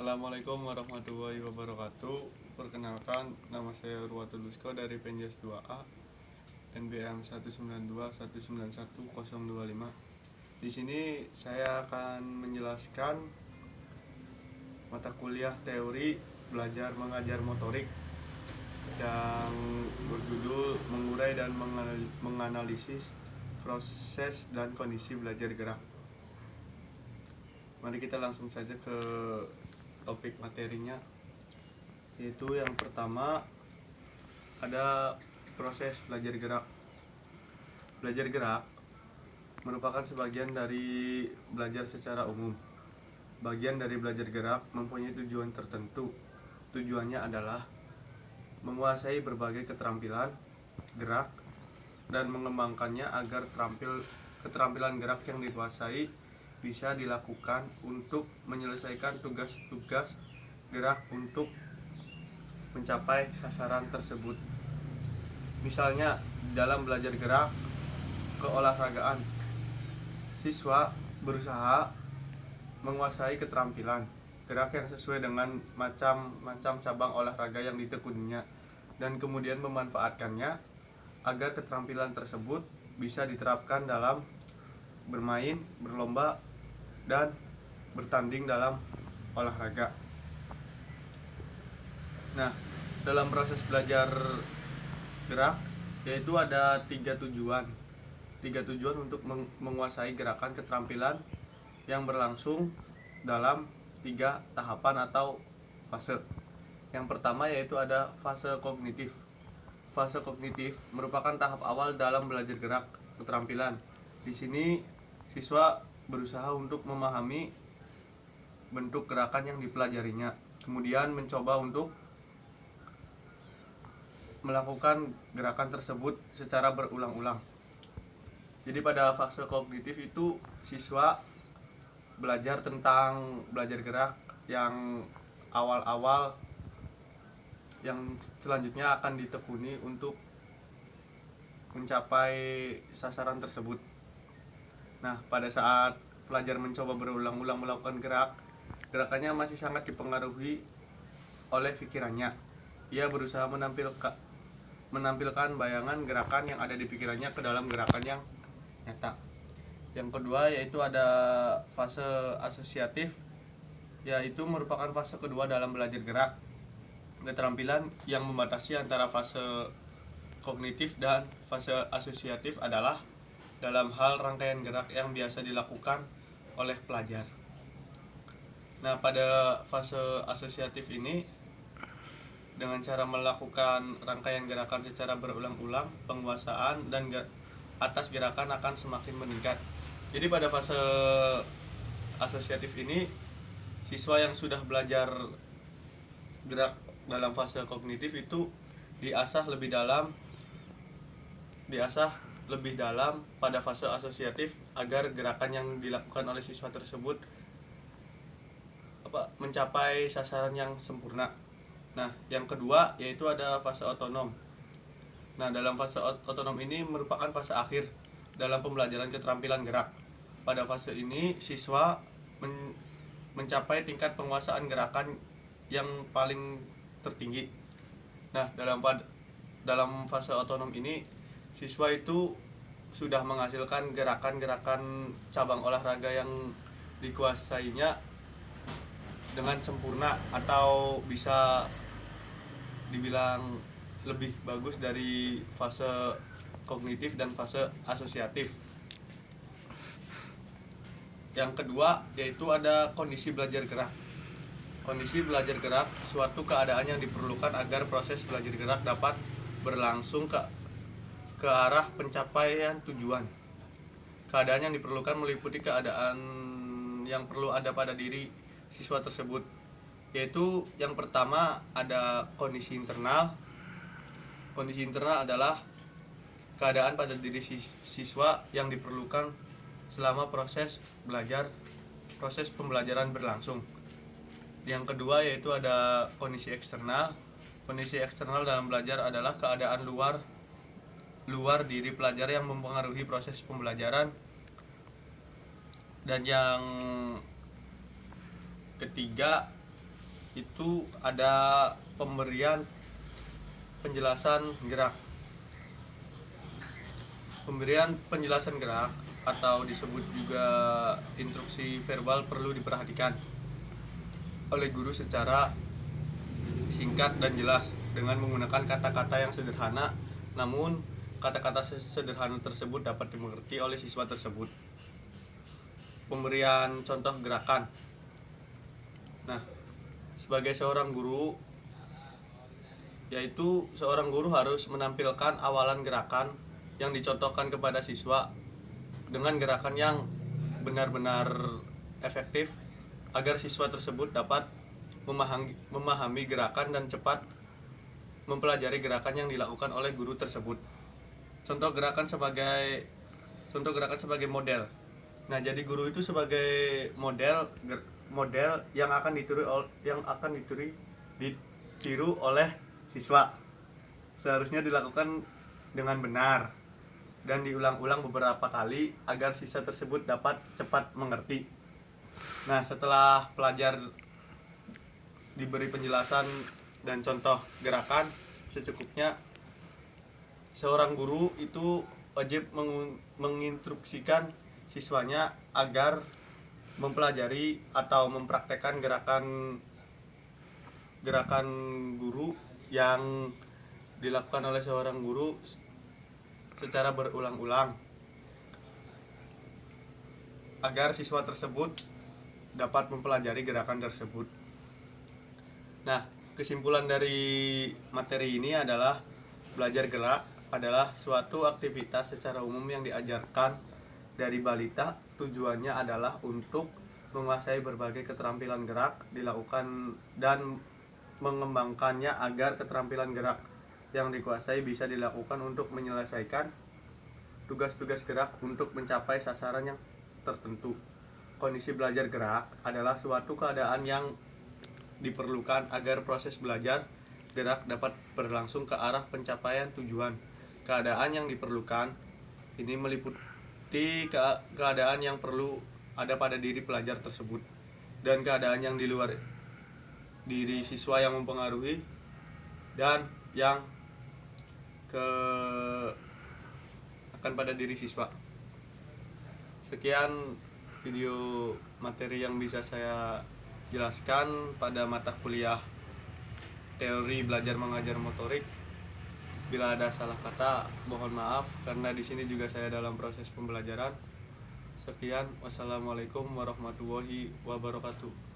Assalamualaikum warahmatullahi wabarakatuh. Perkenalkan, nama saya Urwatul Lusko dari Penjas 2A, NBM 192191025. Di sini saya akan menjelaskan mata kuliah teori belajar mengajar motorik yang berjudul mengurai dan menganalisis proses dan kondisi belajar gerak. Mari kita langsung saja ke topik materinya, yaitu yang pertama ada proses belajar gerak. Belajar gerak merupakan sebagian dari belajar secara umum. Bagian dari belajar gerak mempunyai tujuan tertentu. Tujuannya adalah menguasai berbagai keterampilan gerak dan mengembangkannya agar keterampilan gerak yang dikuasai bisa dilakukan untuk menyelesaikan tugas-tugas gerak untuk mencapai sasaran tersebut. Misalnya dalam belajar gerak keolahragaan, siswa berusaha menguasai keterampilan gerak yang sesuai dengan macam-macam cabang olahraga yang ditekuninya dan kemudian memanfaatkannya agar keterampilan tersebut bisa diterapkan dalam bermain, berlomba, dan bertanding dalam olahraga. Nah, dalam proses belajar gerak yaitu ada tiga tujuan untuk menguasai gerakan keterampilan yang berlangsung dalam 3 tahapan atau fase. Yang pertama yaitu ada fase kognitif. Fase kognitif merupakan tahap awal dalam belajar gerak keterampilan. Di sini siswa berusaha untuk memahami bentuk gerakan yang dipelajarinya, kemudian mencoba untuk melakukan gerakan tersebut secara berulang-ulang. Jadi pada fase kognitif itu siswa belajar tentang belajar gerak yang awal-awal yang selanjutnya akan ditekuni untuk mencapai sasaran tersebut. Nah, pada saat pelajar mencoba berulang-ulang melakukan gerakannya masih sangat dipengaruhi oleh pikirannya. Ia berusaha menampilkan bayangan gerakan yang ada di pikirannya ke dalam gerakan yang nyata. Yang kedua yaitu ada fase asosiatif, yaitu merupakan fase kedua dalam belajar gerak keterampilan. Yang membatasi antara fase kognitif dan fase asosiatif adalah dalam hal rangkaian gerak yang biasa dilakukan oleh pelajar. Nah, pada fase asosiatif ini dengan cara melakukan rangkaian gerakan secara berulang-ulang, penguasaan dan atas gerakan akan semakin meningkat. Jadi pada fase asosiatif ini siswa yang sudah belajar gerak dalam fase kognitif itu diasah lebih dalam pada fase asosiatif agar gerakan yang dilakukan oleh siswa tersebut mencapai sasaran yang sempurna. Nah, yang kedua yaitu ada fase otonom. Nah, dalam fase otonom ini merupakan fase akhir dalam pembelajaran keterampilan gerak. Pada fase ini siswa mencapai tingkat penguasaan gerakan yang paling tertinggi. Nah, dalam fase otonom ini siswa itu sudah menghasilkan gerakan-gerakan cabang olahraga yang dikuasainya dengan sempurna atau bisa dibilang lebih bagus dari fase kognitif dan fase asosiatif. Yang kedua yaitu ada kondisi belajar gerak. Kondisi belajar gerak suatu keadaan yang diperlukan agar proses belajar gerak dapat berlangsung ke arah pencapaian tujuan. Keadaan yang diperlukan meliputi keadaan yang perlu ada pada diri siswa tersebut, yaitu yang pertama ada kondisi internal. Kondisi internal adalah keadaan pada diri siswa yang diperlukan selama proses pembelajaran berlangsung. Yang kedua yaitu ada kondisi eksternal. Kondisi eksternal dalam belajar adalah keadaan luar diri pelajar yang mempengaruhi proses pembelajaran. Dan yang ketiga itu ada pemberian penjelasan gerak. Pemberian penjelasan gerak atau disebut juga instruksi verbal perlu diperhatikan oleh guru secara singkat dan jelas dengan menggunakan kata-kata yang sederhana, namun kata-kata sederhana tersebut dapat dimengerti oleh siswa tersebut. Pemberian contoh gerakan. Nah, sebagai seorang guru, yaitu seorang guru harus menampilkan awalan gerakan yang dicontohkan kepada siswa dengan gerakan yang benar-benar efektif agar siswa tersebut dapat memahami gerakan dan cepat mempelajari gerakan yang dilakukan oleh guru tersebut. Contoh gerakan sebagai model. Nah, jadi guru itu sebagai model yang akan ditiru oleh siswa. Seharusnya dilakukan dengan benar dan diulang-ulang beberapa kali agar siswa tersebut dapat cepat mengerti. Nah, setelah pelajar diberi penjelasan dan contoh gerakan secukupnya, seorang guru itu wajib menginstruksikan siswanya agar mempelajari atau mempraktekkan gerakan guru yang dilakukan oleh seorang guru secara berulang-ulang agar siswa tersebut dapat mempelajari gerakan tersebut. Nah, kesimpulan dari materi ini adalah belajar gerak adalah suatu aktivitas secara umum yang diajarkan dari balita. Tujuannya adalah untuk menguasai berbagai keterampilan gerak dilakukan dan mengembangkannya agar keterampilan gerak yang dikuasai bisa dilakukan untuk menyelesaikan tugas-tugas gerak untuk mencapai sasaran yang tertentu. Kondisi belajar gerak adalah suatu keadaan yang diperlukan agar proses belajar gerak dapat berlangsung ke arah pencapaian tujuan. Keadaan yang diperlukan ini meliputi keadaan yang perlu ada pada diri pelajar tersebut dan keadaan yang di luar diri siswa yang mempengaruhi dan yang akan pada diri siswa. Sekian video materi yang bisa saya jelaskan pada mata kuliah teori belajar mengajar motorik. Bila ada salah kata, mohon maaf karena di sini juga saya dalam proses pembelajaran. Sekian, wassalamualaikum warahmatullahi wabarakatuh.